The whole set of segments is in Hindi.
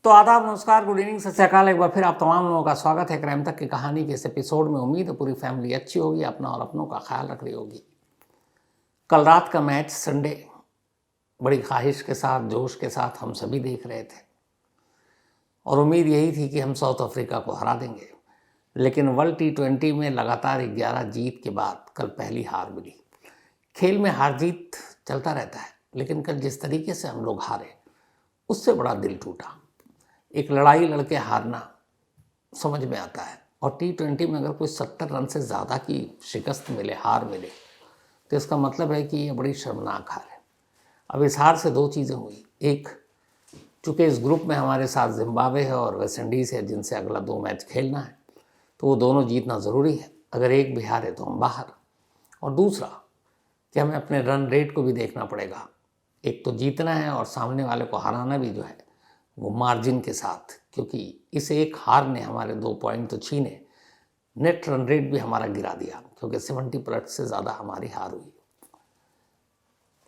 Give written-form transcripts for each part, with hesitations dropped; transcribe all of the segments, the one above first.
तो आदाब, नमस्कार, गुड इवनिंग, सत श्री अकाल। एक बार फिर आप तमाम लोगों का स्वागत है क्राइम तक की कहानी के इस एपिसोड में। उम्मीद है पूरी फैमिली अच्छी होगी, अपना और अपनों का ख्याल रख रही होगी। कल रात का मैच संडे बड़ी ख्वाहिश के साथ, जोश के साथ हम सभी देख रहे थे और उम्मीद यही थी कि हम साउथ अफ्रीका को हरा देंगे। लेकिन वर्ल्ड T20 में लगातार 11 जीत के बाद कल पहली हार मिली। खेल में हार जीत चलता रहता है, लेकिन कल जिस तरीके से हम लोग हारे उससे बड़ा दिल टूटा। एक लड़ाई लड़के हारना समझ में आता है, और T20 में अगर कोई 70 रन से ज़्यादा की शिकस्त मिले, हार मिले, तो इसका मतलब है कि ये बड़ी शर्मनाक हार है। अब इस हार से दो चीज़ें हुई। एक, चूँकि इस ग्रुप में हमारे साथ जिम्बाब्वे है और वेस्ट इंडीज़ है, जिनसे अगला 2 मैच खेलना है, तो वो दोनों जीतना ज़रूरी है। अगर एक भी हारे तो हम बाहर। और दूसरा कि हमें अपने रन रेट को भी देखना पड़ेगा। एक तो जीतना है और सामने वाले को हराना भी जो है वो मार्जिन के साथ, क्योंकि इस एक हार ने हमारे 2 पॉइंट तो छीने, नेट रन रेट भी हमारा गिरा दिया, क्योंकि 70% से ज़्यादा हमारी हार हुई।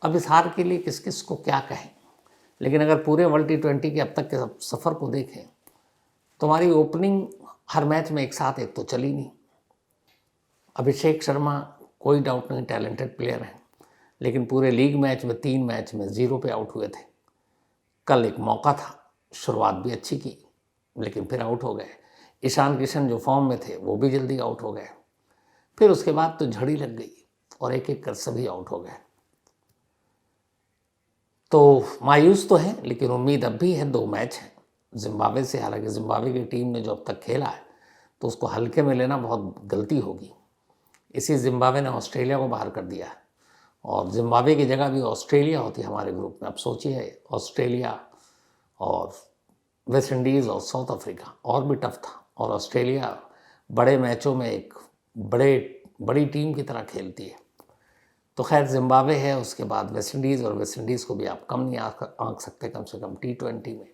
अब इस हार के लिए किस किस को क्या कहें, लेकिन अगर पूरे वर्ल्ड T20 के अब तक के सफ़र को देखें तो हमारी ओपनिंग हर मैच में एक साथ एक तो चली नहीं। अभिषेक शर्मा कोई डाउट नहीं टैलेंटेड प्लेयर हैं, लेकिन पूरे लीग मैच में 3 मैच में 0 पे आउट हुए थे। कल एक मौका था, शुरुआत भी अच्छी की, लेकिन फिर आउट हो गए। ईशान किशन जो फॉर्म में थे वो भी जल्दी आउट हो गए। फिर उसके बाद तो झड़ी लग गई और एक एक कर सभी आउट हो गए। तो मायूस तो है, लेकिन उम्मीद अब भी है। 2 मैच हैं जिम्बाब्वे से। हालांकि जिम्बाब्वे की टीम ने जो अब तक खेला है तो उसको हल्के में लेना बहुत गलती होगी। इसी जिम्बाब्वे ने ऑस्ट्रेलिया को बाहर कर दिया है, और जिम्बाब्वे की जगह भी ऑस्ट्रेलिया होती हमारे ग्रुप में। अब सोचिए, ऑस्ट्रेलिया और वेस्ट इंडीज़ और साउथ अफ्रीका और भी टफ था, और ऑस्ट्रेलिया बड़े मैचों में एक बड़ी टीम की तरह खेलती है। तो खैर जिम्बाब्वे है, उसके बाद वेस्ट इंडीज़, और वेस्ट इंडीज़ को भी आप कम नहीं आंक सकते, कम से कम T20 में।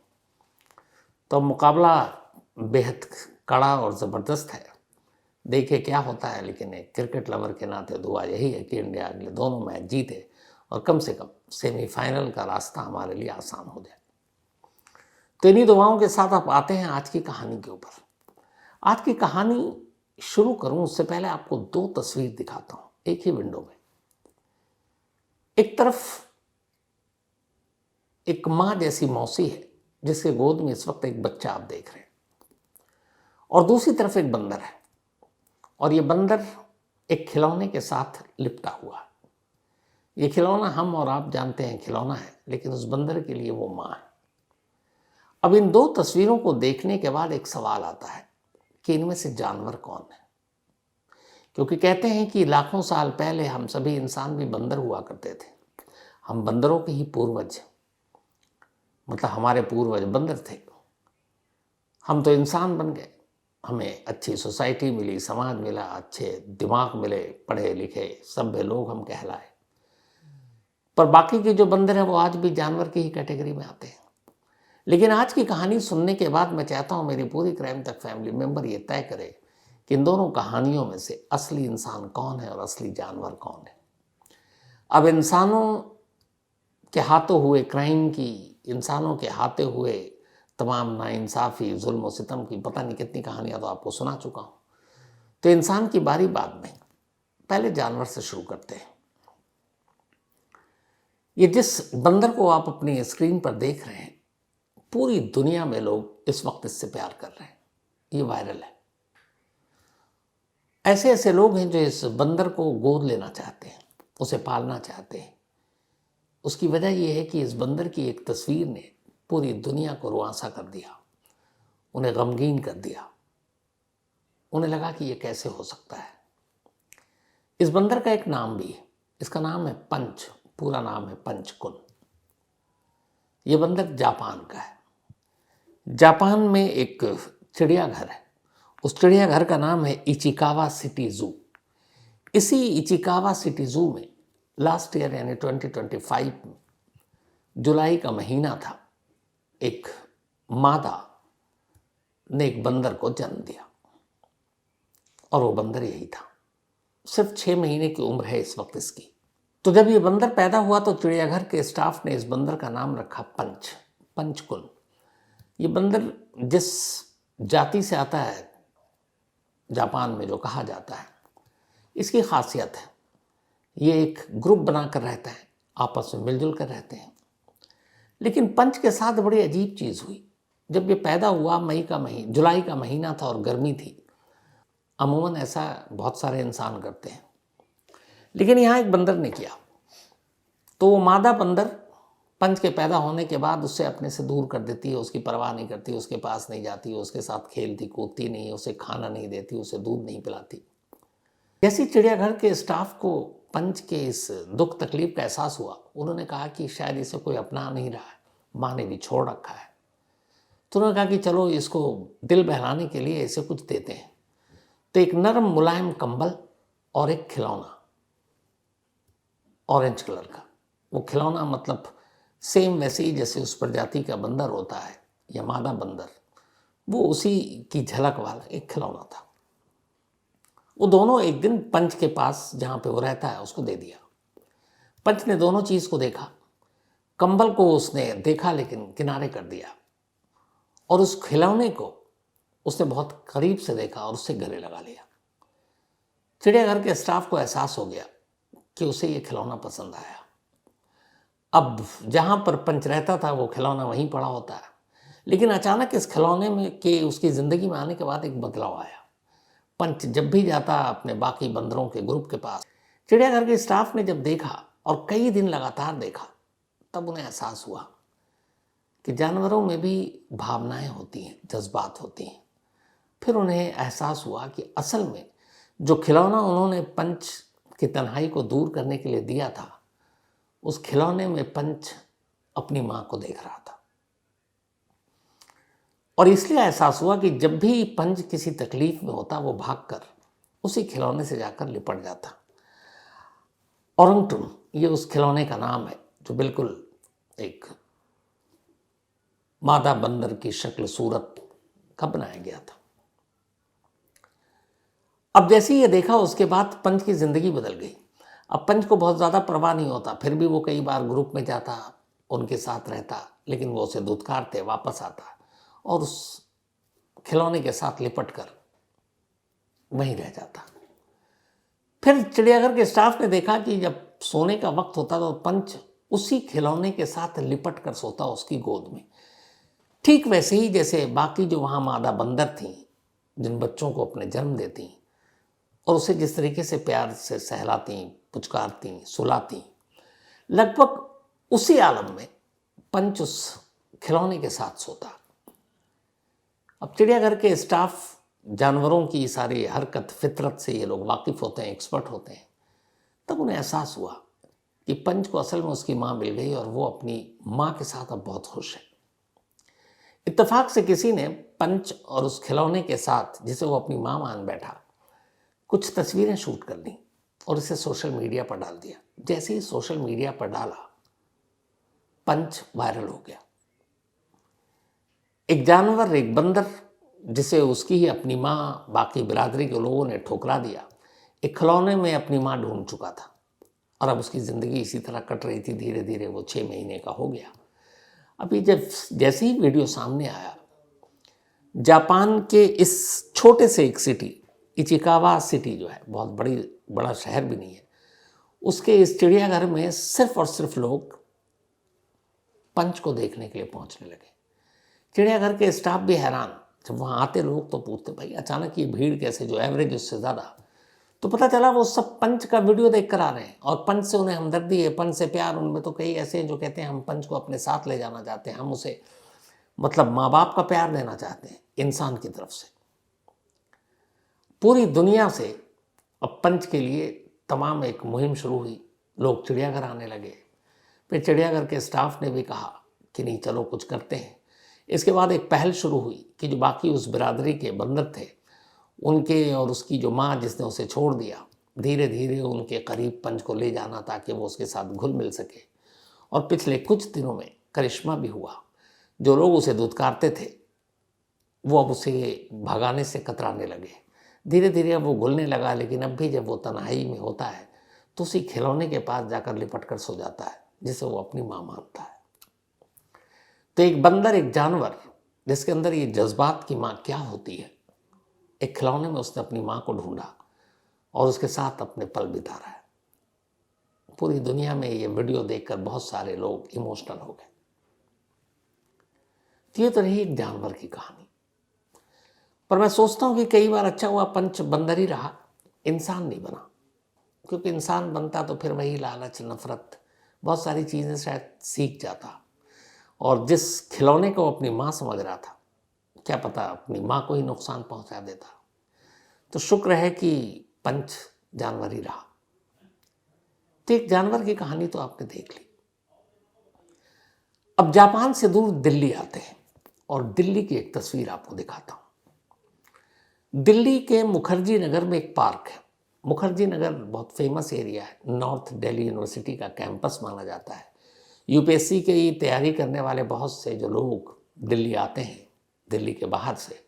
तो मुकाबला बेहद कड़ा और ज़बरदस्त है। देखिए क्या होता है, लेकिन एक क्रिकेट लवर के नाते दुआ यही है कि इंडिया अगले दोनों मैच जीते और कम से कम सेमीफाइनल का रास्ता हमारे लिए आसान हो जाए। तो इन्हीं दुआओं के साथ आप आते हैं आज की कहानी के ऊपर। आज की कहानी शुरू करूं उससे पहले आपको 2 तस्वीर दिखाता हूं एक ही विंडो में। एक तरफ एक माँ जैसी मौसी है जिसके गोद में इस वक्त एक बच्चा आप देख रहे हैं, और दूसरी तरफ एक बंदर है, और ये बंदर एक खिलौने के साथ लिपटा हुआ है। ये खिलौना हम और आप जानते हैं खिलौना है, लेकिन उस बंदर के लिए वो माँ है। अब इन 2 तस्वीरों को देखने के बाद एक सवाल आता है कि इनमें से जानवर कौन है। क्योंकि कहते हैं कि लाखों साल पहले हम सभी इंसान भी बंदर हुआ करते थे। हम बंदरों के ही पूर्वज, मतलब हमारे पूर्वज बंदर थे। हम तो इंसान बन गए, हमें अच्छी सोसाइटी मिली, समाज मिला, अच्छे दिमाग मिले, पढ़े लिखे सभ्य लोग हम कहलाए। पर बाकी के जो बंदर हैं वो आज भी जानवर की ही कैटेगरी में आते हैं। लेकिन आज की कहानी सुनने के बाद मैं चाहता हूँ मेरी पूरी क्राइम तक फैमिली मेंबर ये तय करे कि इन दोनों कहानियों में से असली इंसान कौन है और असली जानवर कौन है। अब इंसानों के हाथों हुए क्राइम की, इंसानों के हाथे हुए तमाम नाइंसाफ़ी, जुल्म और सितम की पता नहीं कितनी कहानियाँ तो आपको सुना चुका हूँ। तो इंसान की बारी बाद में, पहले जानवर से शुरू करते हैं। ये जिस बंदर को आप अपनी स्क्रीन पर देख रहे हैं, पूरी दुनिया में लोग इस वक्त इससे प्यार कर रहे हैं, ये वायरल है। ऐसे ऐसे लोग हैं जो इस बंदर को गोद लेना चाहते हैं, उसे पालना चाहते हैं। उसकी वजह यह है कि इस बंदर की एक तस्वीर ने पूरी दुनिया को रुआंसा कर दिया, उन्हें गमगीन कर दिया। उन्हें लगा कि ये कैसे हो सकता है। इस बंदर का एक नाम भी है, इसका नाम है पंच, पूरा नाम है पंचकुल। ये बंदर जापान का है। जापान में एक चिड़ियाघर है, उस चिड़ियाघर का नाम है इचिकावा सिटी जू। इसी इचिकावा सिटी जू में लास्ट ईयर यानी 2025 में जुलाई का महीना था, एक मादा ने एक बंदर को जन्म दिया, और वो बंदर यही था। सिर्फ 6 महीने की उम्र है इस वक्त इसकी। तो जब ये बंदर पैदा हुआ तो चिड़ियाघर के स्टाफ ने इस बंदर का नाम रखा पंचकुल। ये बंदर जिस जाति से आता है जापान में, जो कहा जाता है, इसकी खासियत है ये एक ग्रुप बनाकर रहता है, आपस में मिलजुल कर रहते हैं। लेकिन पंच के साथ बड़ी अजीब चीज़ हुई। जब ये पैदा हुआ, जुलाई का महीना था और गर्मी थी। अमूमन ऐसा बहुत सारे इंसान करते हैं, लेकिन यहाँ एक बंदर ने किया। तो वो मादा बंदर पंच के पैदा होने के बाद उससे अपने से दूर कर देती है, उसकी परवाह नहीं करती, उसके पास नहीं जाती, उसके साथ खेलती कूदती नहीं, उसे खाना नहीं देती, उसे दूध नहीं पिलाती। जैसे चिड़ियाघर के स्टाफ को पंच के इस दुख तकलीफ का एहसास हुआ, उन्होंने कहा कि शायद इसे कोई अपना नहीं रहा है, माँ ने भी छोड़ रखा है। तो उन्होंने कहा कि चलो इसको दिल बहलाने के लिए इसे कुछ देते हैं। तो एक नरम मुलायम कंबल और एक खिलौना ऑरेंज कलर का, वो खिलौना मतलब सेम वैसे ही जैसे उस प्रजाति का बंदर होता है या मादा बंदर, वो उसी की झलक वाला एक खिलौना था। वो दोनों एक दिन पंच के पास जहाँ पे वो रहता है उसको दे दिया। पंच ने दोनों चीज़ को देखा। कंबल को उसने देखा लेकिन किनारे कर दिया, और उस खिलौने को उसने बहुत करीब से देखा और उससे गले लगा लिया। चिड़ियाघर के स्टाफ को एहसास हो गया कि उसे ये खिलौना पसंद आया। अब जहाँ पर पंच रहता था वो खिलौना वहीं पड़ा होता है, लेकिन अचानक इस खिलौने में के उसकी ज़िंदगी में आने के बाद एक बदलाव आया। पंच जब भी जाता अपने बाकी बंदरों के ग्रुप के पास, चिड़ियाघर के स्टाफ ने जब देखा और कई दिन लगातार देखा, तब उन्हें एहसास हुआ कि जानवरों में भी भावनाएं होती हैं, जज्बात होती हैं। फिर उन्हें एहसास हुआ कि असल में जो खिलौना उन्होंने पंच की तन्हाई को दूर करने के लिए दिया था, उस खिलौने में पंच अपनी माँ को देख रहा था। और इसलिए एहसास हुआ कि जब भी पंच किसी तकलीफ में होता, वो भागकर उसी खिलौने से जाकर लिपट जाता। ओरंगटून ये उस खिलौने का नाम है, जो बिल्कुल एक मादा बंदर की शक्ल सूरत का बनाया गया था। अब जैसे ही ये देखा, उसके बाद पंच की जिंदगी बदल गई। अब पंच को बहुत ज़्यादा परवाह नहीं होता, फिर भी वो कई बार ग्रुप में जाता, उनके साथ रहता, लेकिन वो उसे धुतकारते, वापस आता और उस खिलौने के साथ लिपट कर वहीं रह जाता। फिर चिड़ियाघर के स्टाफ ने देखा कि जब सोने का वक्त होता तो पंच उसी खिलौने के साथ लिपट कर सोता उसकी गोद में, ठीक वैसे ही जैसे बाकी जो वहाँ मादा बंदर थीं, जिन बच्चों को अपने जन्म देती और उसे जिस तरीके से प्यार से सहलाती, पुचकारती, सुलाती, लगभग उसी आलम में पंच उस खिलौने के साथ सोता। अब चिड़ियाघर के स्टाफ जानवरों की सारी हरकत फितरत से ये लोग वाकिफ़ होते हैं, एक्सपर्ट होते हैं। तब उन्हें एहसास हुआ कि पंच को असल में उसकी माँ मिल गई और वो अपनी माँ के साथ अब बहुत खुश है। इत्तेफाक से किसी ने पंच और उस खिलौने के साथ, जिसे वो अपनी माँ मान बैठा, कुछ तस्वीरें शूट कर ली और इसे सोशल मीडिया पर डाल दिया। जैसे ही सोशल मीडिया पर डाला, पंच वायरल हो गया। एक जानवर, एक बंदर जिसे उसकी ही अपनी माँ, बाकी बिरादरी के लोगों ने ठुकरा दिया, एक खिलौने में अपनी माँ ढूंढ चुका था और अब उसकी ज़िंदगी इसी तरह कट रही थी। धीरे धीरे वो 6 महीने का हो गया। अभी जैसे ही वीडियो सामने आया, जापान के इस छोटे से एक सिटी, इचिकावा सिटी जो है, बहुत बड़ा शहर भी नहीं है, उसके इस चिड़ियाघर में सिर्फ और सिर्फ लोग पंच को देखने के लिए पहुंचने लगे। चिड़ियाघर के स्टाफ भी हैरान। जब वहाँ आते लोग तो पूछते, भाई अचानक ये भीड़ कैसे, जो एवरेज उससे ज़्यादा। तो पता चला वो सब पंच का वीडियो देख कर आ रहे हैं और पंच से उन्हें हमदर्दी है, पंच से प्यार। उनमें तो कई ऐसे हैं जो कहते हैं हम पंच को अपने साथ ले जाना चाहते हैं, हम उसे मतलब माँ बाप का प्यार देना चाहते हैं इंसान की तरफ से। पूरी दुनिया से अब पंच के लिए तमाम एक मुहिम शुरू हुई, लोग चिड़ियाघर आने लगे। फिर चिड़ियाघर के स्टाफ ने भी कहा कि नहीं, चलो कुछ करते हैं। इसके बाद एक पहल शुरू हुई कि जो बाकी उस बिरादरी के बंदर थे, उनके और उसकी जो माँ जिसने उसे छोड़ दिया, धीरे धीरे उनके करीब पंच को ले जाना ताकि वो उसके साथ घुल मिल सके। और पिछले कुछ दिनों में करिश्मा भी हुआ। जो लोग उसे धुतकारते थे वो अब उसे भगाने से कतराने लगे। धीरे धीरे अब वो घुलने लगा, लेकिन अब भी जब वो तन्हाई में होता है तो उसी खिलौने के पास जाकर लिपट कर सो जाता है जिसे वो अपनी माँ मानता है। तो एक बंदर, एक जानवर जिसके अंदर ये जज्बात की माँ क्या होती है, एक खिलौने में उसने अपनी माँ को ढूंढा और उसके साथ अपने पल बिता रहा है। पूरी दुनिया में ये वीडियो देखकर बहुत सारे लोग इमोशनल हो गए। ये तो रही एक जानवर की कहानी, पर मैं सोचता हूं कि कई बार अच्छा हुआ पंच बंदर ही रहा, इंसान नहीं बना। क्योंकि इंसान बनता तो फिर वही लालच, नफरत, बहुत सारी चीज़ें शायद सीख जाता। और जिस खिलौने को अपनी माँ समझ रहा था, क्या पता अपनी माँ को ही नुकसान पहुंचा देता। तो शुक्र है कि पंच जानवर ही रहा। तो एक जानवर की कहानी तो आपने देख ली। अब जापान से दूर दिल्ली आते हैं और दिल्ली की एक तस्वीर आपको दिखाता हूं। दिल्ली के मुखर्जी नगर में एक पार्क है। मुखर्जी नगर बहुत फेमस एरिया है, नॉर्थ दिल्ली यूनिवर्सिटी का कैंपस माना जाता है। यूपीएससी की तैयारी करने वाले बहुत से जो लोग दिल्ली आते हैं, दिल्ली के बाहर से,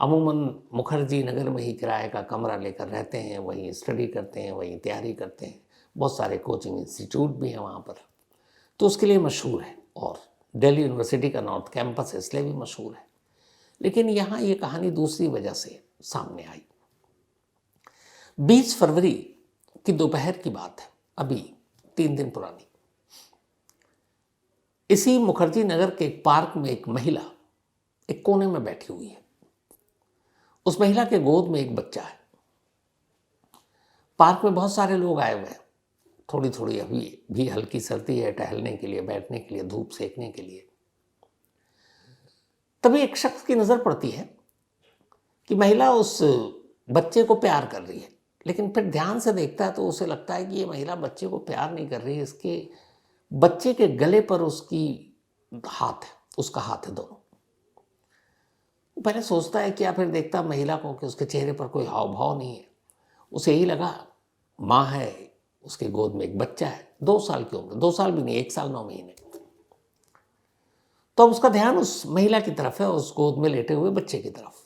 अमूमन मुखर्जी नगर में ही किराए का कमरा लेकर रहते हैं, वहीं स्टडी करते हैं, वहीं तैयारी करते हैं। बहुत सारे कोचिंग इंस्टीट्यूट भी हैं वहाँ पर, तो उसके लिए मशहूर है। और दिल्ली यूनिवर्सिटी का नॉर्थ कैंपस है, इसलिए भी मशहूर है। लेकिन यहाँ ये कहानी दूसरी वजह से सामने आई। 20 फरवरी की दोपहर की बात है, अभी 3 दिन पुरानी। इसी मुखर्जी नगर के एक पार्क में एक महिला एक कोने में बैठी हुई है। उस महिला के गोद में एक बच्चा है। पार्क में बहुत सारे लोग आए हुए हैं। थोड़ी थोड़ी अभी भी हल्की सर्दी है, टहलने के लिए, बैठने के लिए, धूप सेकने के लिए। तभी एक शख्स की नजर पड़ती है कि महिला उस बच्चे को प्यार कर रही है। लेकिन फिर ध्यान से देखता है तो उसे लगता है कि ये महिला बच्चे को प्यार नहीं कर रही है, इसके बच्चे के गले पर उसकी हाथ है, उसका हाथ है दोनों। वो पहले सोचता है क्या, फिर देखता महिला को कि उसके चेहरे पर कोई हाव भाव नहीं है। उसे यही लगा माँ है, उसके गोद में एक बच्चा है, 2 साल की उम्र, 2 साल भी नहीं, 1 साल 9 महीने। तो अब उसका ध्यान उस महिला की तरफ है, उस गोद में लेटे हुए बच्चे की तरफ।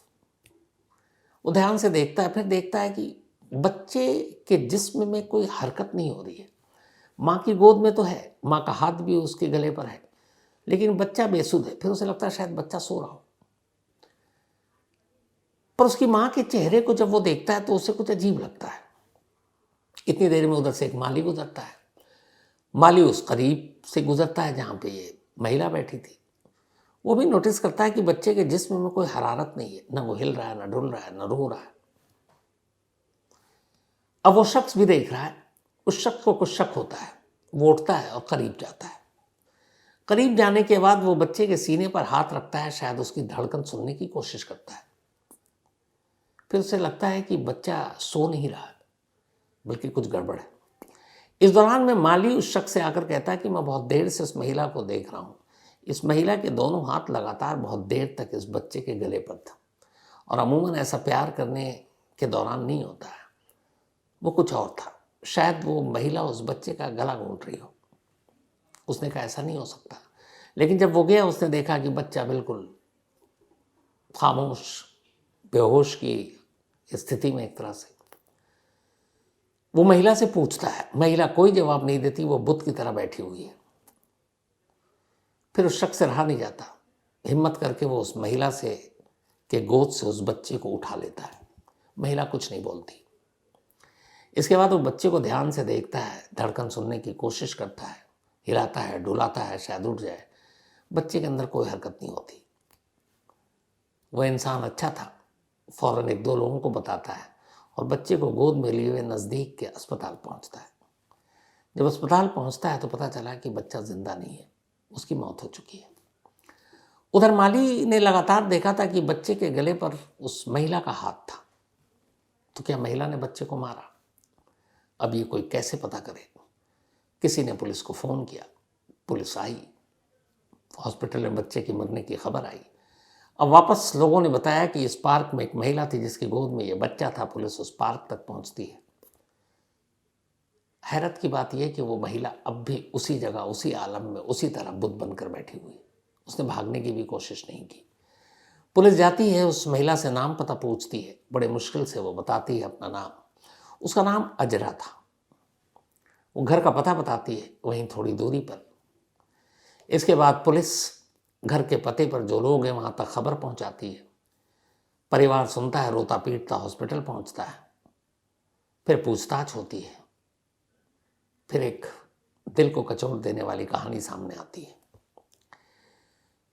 वो ध्यान से देखता है, फिर देखता है कि बच्चे के जिस्म में कोई हरकत नहीं हो रही है। माँ की गोद में तो है, माँ का हाथ भी उसके गले पर है, लेकिन बच्चा बेसुध है। फिर उसे लगता है शायद बच्चा सो रहा हो। पर उसकी माँ के चेहरे को जब वो देखता है तो उसे कुछ अजीब लगता है। इतनी देर में उधर से एक माली गुजरता है। माली उस करीब से गुजरता है जहाँ पे ये महिला बैठी थी। वो भी नोटिस करता है कि बच्चे के जिस्म में कोई हरारत नहीं है, न वो हिल रहा है, न डुल रहा है, न रो रहा है। अब वो शख्स भी देख रहा है। उस शख्स को कुछ शक होता है, वो उठता है और करीब जाता है। करीब जाने के बाद वो बच्चे के सीने पर हाथ रखता है, शायद उसकी धड़कन सुनने की कोशिश करता है। फिर उसे लगता है कि बच्चा सो नहीं रहा है, बल्कि कुछ गड़बड़ है। इस दौरान में माली उस शख्स से आकर कहता है कि मैं बहुत देर से इस महिला को देख रहा हूँ। इस महिला के दोनों हाथ लगातार बहुत देर तक इस बच्चे के गले पर था, और अमूमन ऐसा प्यार करने के दौरान नहीं होता है। वो कुछ और था, शायद वो महिला उस बच्चे का गला घोंट रही हो। उसने कहा ऐसा नहीं हो सकता। लेकिन जब वो गया, उसने देखा कि बच्चा बिल्कुल खामोश, बेहोश की स्थिति में एक तरह से। वो महिला से पूछता है, महिला कोई जवाब नहीं देती, वो बुत की तरह बैठी हुई है। फिर उस शख्स से रहा नहीं जाता, हिम्मत करके वो उस महिला से के गोद से उस बच्चे को उठा लेता है। महिला कुछ नहीं बोलती। इसके बाद वो बच्चे को ध्यान से देखता है, धड़कन सुनने की कोशिश करता है, हिलाता है, डुलाता है, शायद उठ जाए। बच्चे के अंदर कोई हरकत नहीं होती। वह इंसान अच्छा था, फौरन 1-2 लोगों को बताता है और बच्चे को गोद में लिए हुए नज़दीक के अस्पताल पहुंचता है। जब अस्पताल पहुंचता है तो पता चला कि बच्चा जिंदा नहीं है, उसकी मौत हो चुकी है। उधर माली ने लगातार देखा था कि बच्चे के गले पर उस महिला का हाथ था। तो क्या महिला ने बच्चे को मारा? अब ये कोई कैसे पता करे? किसी ने पुलिस को फ़ोन किया, पुलिस आई, हॉस्पिटल में बच्चे की मरने की खबर आई। अब वापस लोगों ने बताया कि इस पार्क में एक महिला थी जिसकी गोद में ये बच्चा था। पुलिस उस पार्क तक पहुंचती है। हैरत की बात यह कि वो महिला अब भी उसी जगह, उसी आलम में, उसी तरह बुत बनकर बैठी हुई। उसने भागने की भी कोशिश नहीं की। पुलिस जाती है, उस महिला से नाम पता पूछती है। बड़े मुश्किल से वो बताती है अपना नाम। उसका नाम अजरा था। वो घर का पता बताती है, वहीं थोड़ी दूरी पर। इसके बाद पुलिस घर के पते पर जो लोग हैं वहाँ तक खबर पहुँचाती है। परिवार सुनता है, रोता पीटता हॉस्पिटल पहुँचता है। फिर पूछताछ होती है। फिर एक दिल को कचोट देने वाली कहानी सामने आती है।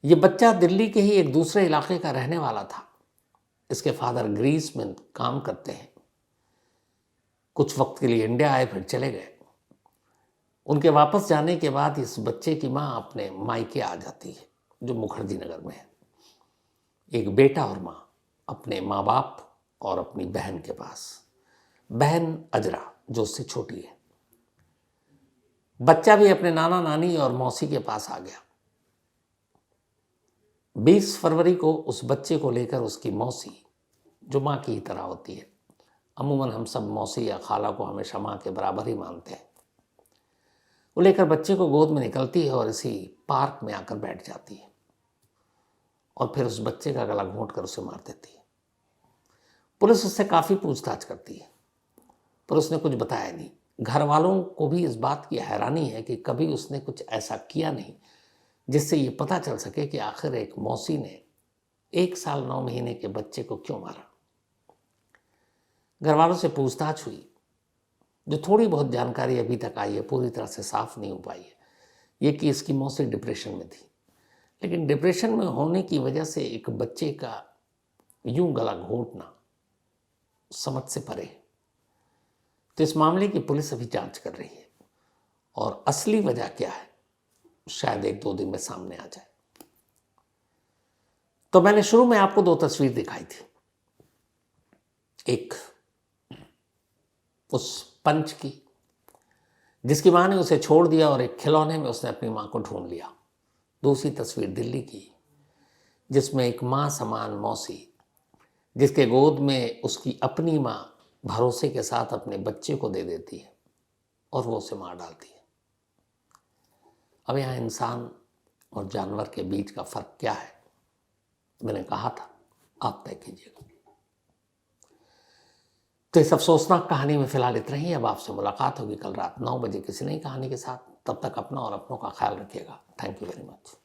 ये बच्चा दिल्ली के ही एक दूसरे इलाके का रहने वाला था। इसके फादर ग्रीस में काम करते हैं। कुछ वक्त के लिए इंडिया आए, फिर चले गए। उनके वापस जाने के बाद इस बच्चे की माँ अपने मायके आ जाती है, जो मुखर्जी नगर में है। एक बेटा और माँ अपने माँ बाप और अपनी बहन के पास। बहन अजरा जो उससे छोटी है। बच्चा भी अपने नाना नानी और मौसी के पास आ गया। 20 फरवरी को उस बच्चे को लेकर उसकी मौसी, जो माँ की ही तरह होती है, अमूमन हम सब मौसी या खाला को हमेशा माँ के बराबर ही मानते हैं, वो लेकर बच्चे को गोद में निकलती है और इसी पार्क में आकर बैठ जाती है और फिर उस बच्चे का गला घोंट कर उसे मार देती है। पुलिस उससे काफ़ी पूछताछ करती है, पर उसने कुछ बताया नहीं। घर वालों को भी इस बात की हैरानी है कि कभी उसने कुछ ऐसा किया नहीं जिससे ये पता चल सके कि आखिर एक मौसी ने 1 साल 9 महीने के बच्चे को क्यों मारा। घर वालों से पूछताछ हुई, जो थोड़ी बहुत जानकारी अभी तक आई है, पूरी तरह से साफ नहीं हो पाई है, ये कि इसकी मौसी डिप्रेशन में थी। लेकिन डिप्रेशन में होने की वजह से एक बच्चे का यूं गला घोंटना समझ से परे है। तो इस मामले की पुलिस अभी जांच कर रही है और असली वजह क्या है शायद 1-2 दिन में सामने आ जाए। तो मैंने शुरू में आपको 2 तस्वीर दिखाई थी, एक उस पंच की जिसकी मां ने उसे छोड़ दिया और एक खिलौने में उसने अपनी मां को ढूंढ लिया। दूसरी तस्वीर दिल्ली की, जिसमें एक मां समान मौसी, जिसके गोद में उसकी अपनी मां भरोसे के साथ अपने बच्चे को दे देती है और वो उसे मार डालती है। अब यहाँ इंसान और जानवर के बीच का फर्क क्या है, मैंने कहा था, आप तय कीजिएगा। तो इस अफसोसनाक कहानी में फिलहाल इतना ही। अब आपसे मुलाकात होगी कल रात 9 बजे किसी नई कहानी के साथ। तब तक अपना और अपनों का ख्याल रखिएगा। Thank you very much.